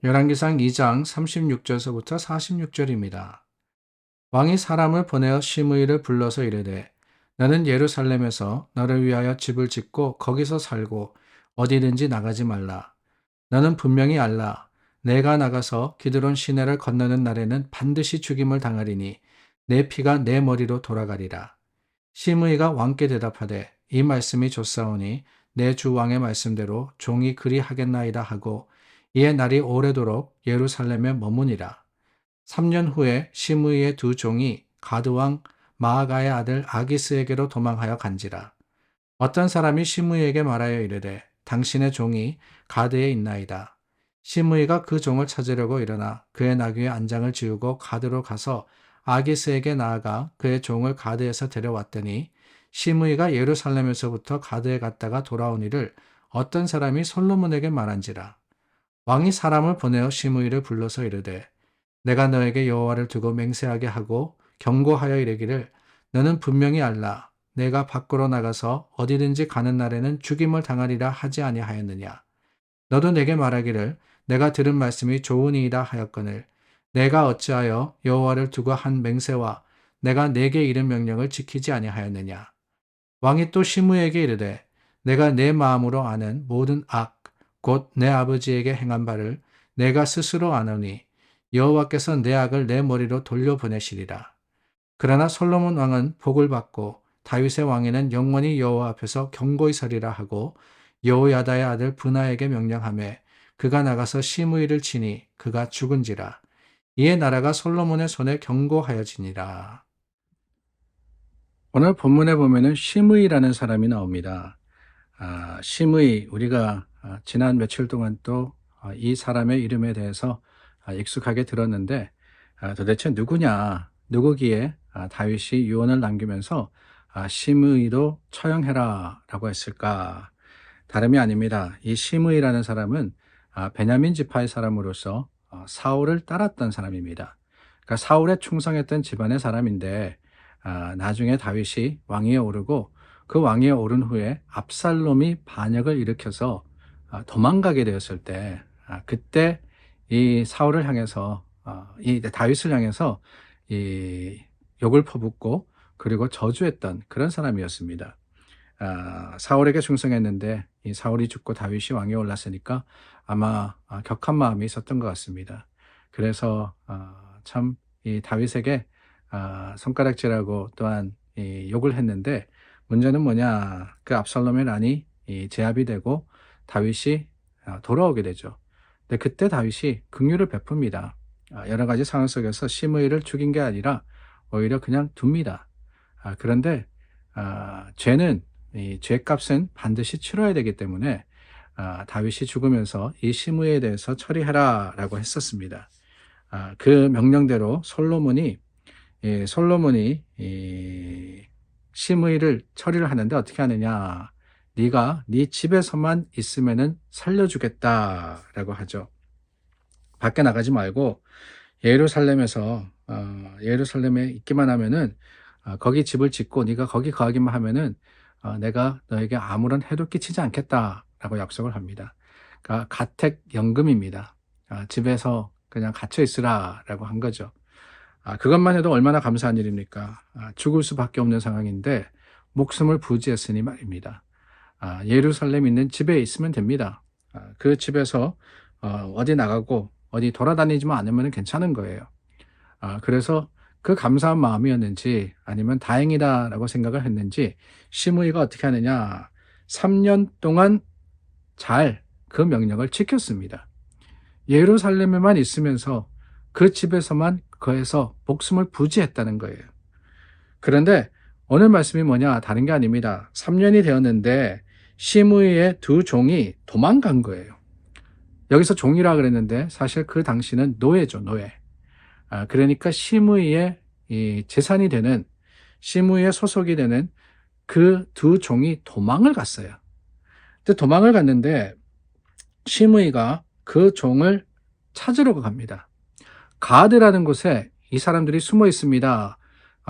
열왕기상 2장 36절서부터 46절입니다. 왕이 사람을 보내어 시므이를 불러서 이르되 너는 예루살렘에서 너를 위하여 집을 짓고 거기서 살고 어디든지 나가지 말라. 너는 분명히 알라. 내가 나가서 기드론 시내를 건너는 날에는 반드시 죽임을 당하리니 내 피가 내 머리로 돌아가리라. 시므이가 왕께 대답하되 이 말씀이 좋사오니 내 주 왕의 말씀대로 종이 그리 하겠나이다 하고 이에 날이 오래도록 예루살렘에 머무니라. 3년 후에 시므이의 두 종이 가드왕 마아가의 아들 아기스에게로 도망하여 간지라. 어떤 사람이 시므이에게 말하여 이르되 당신의 종이 가드에 있나이다. 시므이가 그 종을 찾으려고 일어나 그의 나귀의 안장을 지우고 가드로 가서 아기스에게 나아가 그의 종을 가드에서 데려왔더니 시므이가 예루살렘에서부터 가드에 갔다가 돌아온 일을 어떤 사람이 솔로몬에게 말한지라. 왕이 사람을 보내어 시므이를 불러서 이르되 내가 너에게 여호와를 두고 맹세하게 하고 경고하여 이르기를 너는 분명히 알라. 내가 밖으로 나가서 어디든지 가는 날에는 죽임을 당하리라 하지 아니하였느냐. 너도 내게 말하기를 내가 들은 말씀이 좋으니이다 하였거늘 내가 어찌하여 여호와를 두고 한 맹세와 내가 내게 이른 명령을 지키지 아니하였느냐. 왕이 또 시므에게 이르되 내가 내 마음으로 아는 모든 악 곧 내 아버지에게 행한 바를 내가 스스로 아노니 여호와께서 내 악을 내 머리로 돌려보내시리라. 그러나 솔로몬 왕은 복을 받고 다윗의 왕에는 영원히 여호와 앞에서 경고히 서리라 하고 여호야다의 아들 브나에게 명령하매 그가 나가서 시므이를 치니 그가 죽은지라. 이에 나라가 솔로몬의 손에 경고하여지니라. 오늘 본문에 보면은 시므이라는 사람이 나옵니다. 시므이 우리가 지난 며칠 동안 또 이 사람의 이름에 대해서 익숙하게 들었는데 도대체 누구냐, 누구기에 다윗이 유언을 남기면서 시므이도 처형해라 라고 했을까? 다름이 아닙니다. 이 시므이라는 사람은 베냐민 지파의 사람으로서 사울을 따랐던 사람입니다. 그러니까 사울에 충성했던 집안의 사람인데 나중에 다윗이 왕위에 오르고 그 왕위에 오른 후에 압살롬이 반역을 일으켜서 도망가게 되었을 때 그때 이 사울을 향해서 이 다윗을 향해서 이 욕을 퍼붓고 그리고 저주했던 그런 사람이었습니다. 사울에게 충성했는데 이 사울이 죽고 다윗이 왕위에 올랐으니까 아마 격한 마음이 있었던 것 같습니다. 그래서 참 이 다윗에게 손가락질하고 또한 이 욕을 했는데 문제는 뭐냐, 그 압살롬의 난이 제압이 되고 다윗이 돌아오게 되죠. 근데 그때 다윗이 긍휼을 베풉니다. 여러 가지 상황 속에서 시므이를 죽인 게 아니라 오히려 그냥 둡니다. 그런데 죄는 이 죄값은 반드시 치러야 되기 때문에 다윗이 죽으면서 이 시므이에 대해서 처리해라라고 했었습니다. 그 명령대로 솔로몬이 시므이를 처리를 하는데 어떻게 하느냐? 네가 네 집에서만 있으면은 살려주겠다라고 하죠. 밖에 나가지 말고 예루살렘에 있기만 하면은 거기 집을 짓고 네가 거기 거하기만 하면은 내가 너에게 아무런 해도 끼치지 않겠다라고 약속을 합니다. 그러니까 가택연금입니다. 집에서 그냥 갇혀 있으라라고 한 거죠. 그것만 해도 얼마나 감사한 일입니까? 죽을 수밖에 없는 상황인데 목숨을 부지했으니 말입니다. 예루살렘 있는 집에 있으면 됩니다. 그 집에서 어디 나가고 어디 돌아다니지만 않으면 괜찮은 거예요. 그래서 그 감사한 마음이었는지 아니면 다행이다라고 생각을 했는지 시므이가 어떻게 하느냐, 3년 동안 잘 그 명령을 지켰습니다. 예루살렘에만 있으면서 그 집에서만 거해서 목숨을 부지했다는 거예요. 그런데 오늘 말씀이 뭐냐, 다른 게 아닙니다. 3년이 되었는데 시므이의 두 종이 도망간 거예요. 여기서 종이라 그랬는데 사실 그 당시는 노예죠, 노예. 그러니까 시므이의 이 재산이 되는, 시므이의 소속이 되는 그 두 종이 도망을 갔어요. 근데 도망을 갔는데 시므이가 그 종을 찾으러 갑니다. 가드라는 곳에 이 사람들이 숨어 있습니다.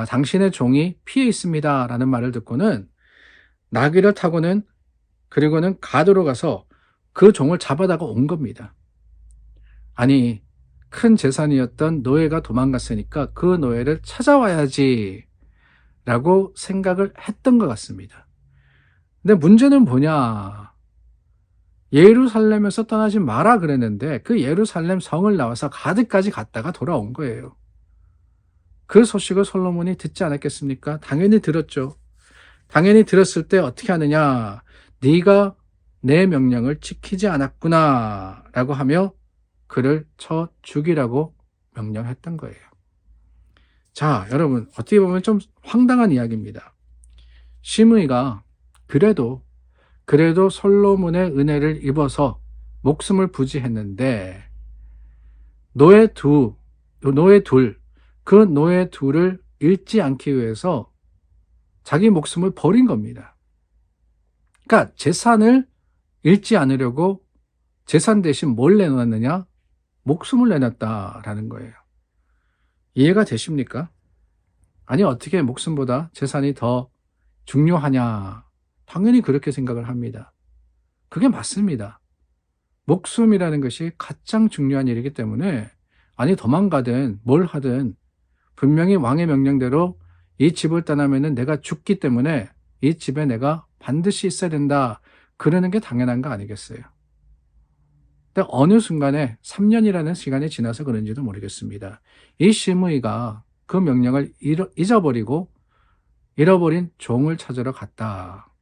당신의 종이 피해 있습니다. 라는 말을 듣고는 나귀를 타고는, 그리고는 가드로 가서 그 종을 잡아다가 온 겁니다. 아니, 큰 재산이었던 노예가 도망갔으니까 그 노예를 찾아와야지 라고 생각을 했던 것 같습니다. 근데 문제는 뭐냐? 예루살렘에서 떠나지 마라 그랬는데 그 예루살렘 성을 나와서 가드까지 갔다가 돌아온 거예요. 그 소식을 솔로몬이 듣지 않았겠습니까? 당연히 들었죠. 당연히 들었을 때 어떻게 하느냐? 네가 내 명령을 지키지 않았구나 라고 하며 그를 쳐 죽이라고 명령했던 거예요. 자, 여러분, 어떻게 보면 좀 황당한 이야기입니다. 시므이가 그래도 솔로몬의 은혜를 입어서 목숨을 부지했는데 노예 둘을 잃지 않기 위해서 자기 목숨을 버린 겁니다. 그러니까 재산을 잃지 않으려고 재산 대신 뭘 내놨느냐? 목숨을 내놨다라는 거예요. 이해가 되십니까? 아니, 어떻게 목숨보다 재산이 더 중요하냐? 당연히 그렇게 생각을 합니다. 그게 맞습니다. 목숨이라는 것이 가장 중요한 일이기 때문에 아니 도망가든 뭘 하든 분명히 왕의 명령대로 이 집을 떠나면은 내가 죽기 때문에 이 집에 내가 반드시 있어야 된다. 그러는 게 당연한 거 아니겠어요? 근데 어느 순간에 3년이라는 시간이 지나서 그런지도 모르겠습니다. 이 시므이가 그 명령을 잃어버린 종을 찾으러 갔다.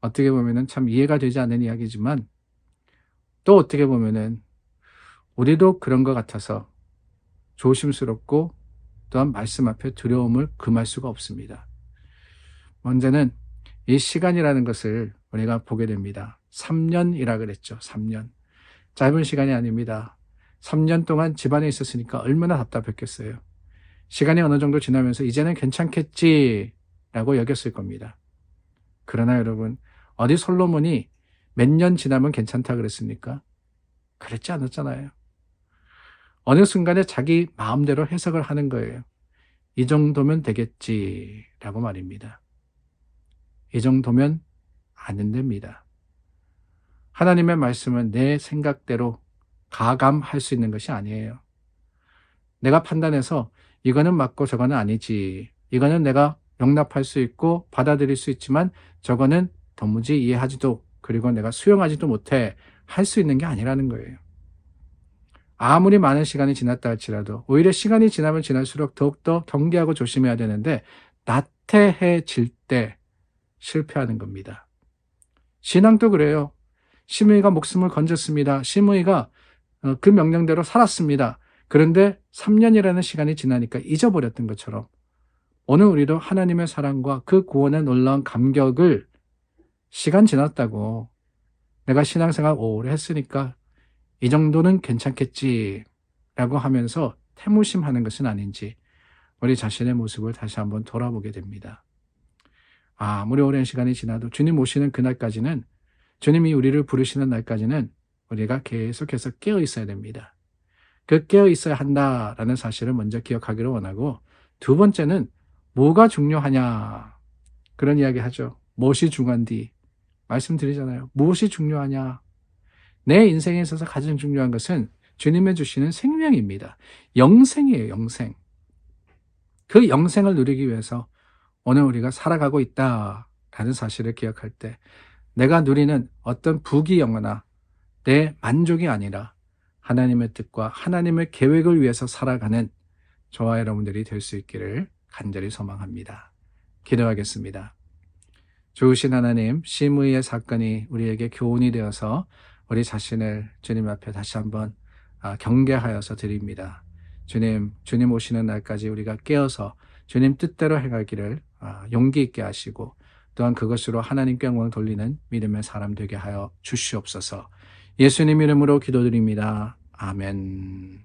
어떻게 보면은 참 이해가 되지 않는 이야기지만 또 어떻게 보면은 우리도 그런 것 같아서 조심스럽고 또한 말씀 앞에 두려움을 금할 수가 없습니다. 문제는 이 시간이라는 것을 우리가 보게 됩니다. 3년이라 그랬죠. 3년. 짧은 시간이 아닙니다. 3년 동안 집안에 있었으니까 얼마나 답답했겠어요. 시간이 어느 정도 지나면서 이제는 괜찮겠지라고 여겼을 겁니다. 그러나 여러분, 어디 솔로몬이 몇 년 지나면 괜찮다 그랬습니까? 그랬지 않았잖아요. 어느 순간에 자기 마음대로 해석을 하는 거예요. 이 정도면 되겠지라고 말입니다. 이 정도면 안 됩니다. 하나님의 말씀은 내 생각대로 가감할 수 있는 것이 아니에요. 내가 판단해서 이거는 맞고 저거는 아니지. 이거는 내가 용납할 수 있고 받아들일 수 있지만 저거는 도무지 이해하지도 그리고 내가 수용하지도 못해 할 수 있는 게 아니라는 거예요. 아무리 많은 시간이 지났다 할지라도 오히려 시간이 지나면 지날수록 더욱더 경계하고 조심해야 되는데 나태해질 때 실패하는 겁니다. 신앙도 그래요. 시므이가 목숨을 건졌습니다. 시므이가 그 명령대로 살았습니다. 그런데 3년이라는 시간이 지나니까 잊어버렸던 것처럼 오늘 우리도 하나님의 사랑과 그 구원의 놀라운 감격을 시간 지났다고 내가 신앙생활 오래 했으니까 이 정도는 괜찮겠지라고 하면서 태무심하는 것은 아닌지 우리 자신의 모습을 다시 한번 돌아보게 됩니다. 아무리 오랜 시간이 지나도 주님 오시는 그날까지는 주님이 우리를 부르시는 날까지는 우리가 계속해서 깨어 있어야 됩니다. 그 깨어 있어야 한다라는 사실을 먼저 기억하기를 원하고 두 번째는 뭐가 중요하냐 그런 이야기 하죠. 무엇이 중요한디 말씀드리잖아요. 무엇이 중요하냐 내 인생에 있어서 가장 중요한 것은 주님의 주시는 생명입니다. 영생이에요. 영생. 그 영생을 누리기 위해서 오늘 우리가 살아가고 있다라는 사실을 기억할 때 내가 누리는 어떤 부귀영화나 내 만족이 아니라 하나님의 뜻과 하나님의 계획을 위해서 살아가는 저와 여러분들이 될 수 있기를 간절히 소망합니다. 기도하겠습니다. 좋으신 하나님, 시므이의 사건이 우리에게 교훈이 되어서 우리 자신을 주님 앞에 다시 한번 경계하여서 드립니다. 주님 오시는 날까지 우리가 깨어서 주님 뜻대로 행하기를 용기 있게 하시고 또한 그것으로 하나님께 영광 돌리는 믿음의 사람 되게 하여 주시옵소서. 예수님 이름으로 기도드립니다. 아멘.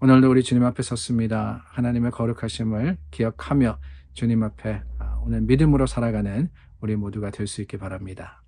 오늘도 우리 주님 앞에 섰습니다. 하나님의 거룩하심을 기억하며 주님 앞에 오늘 믿음으로 살아가는 우리 모두가 될 수 있기 바랍니다.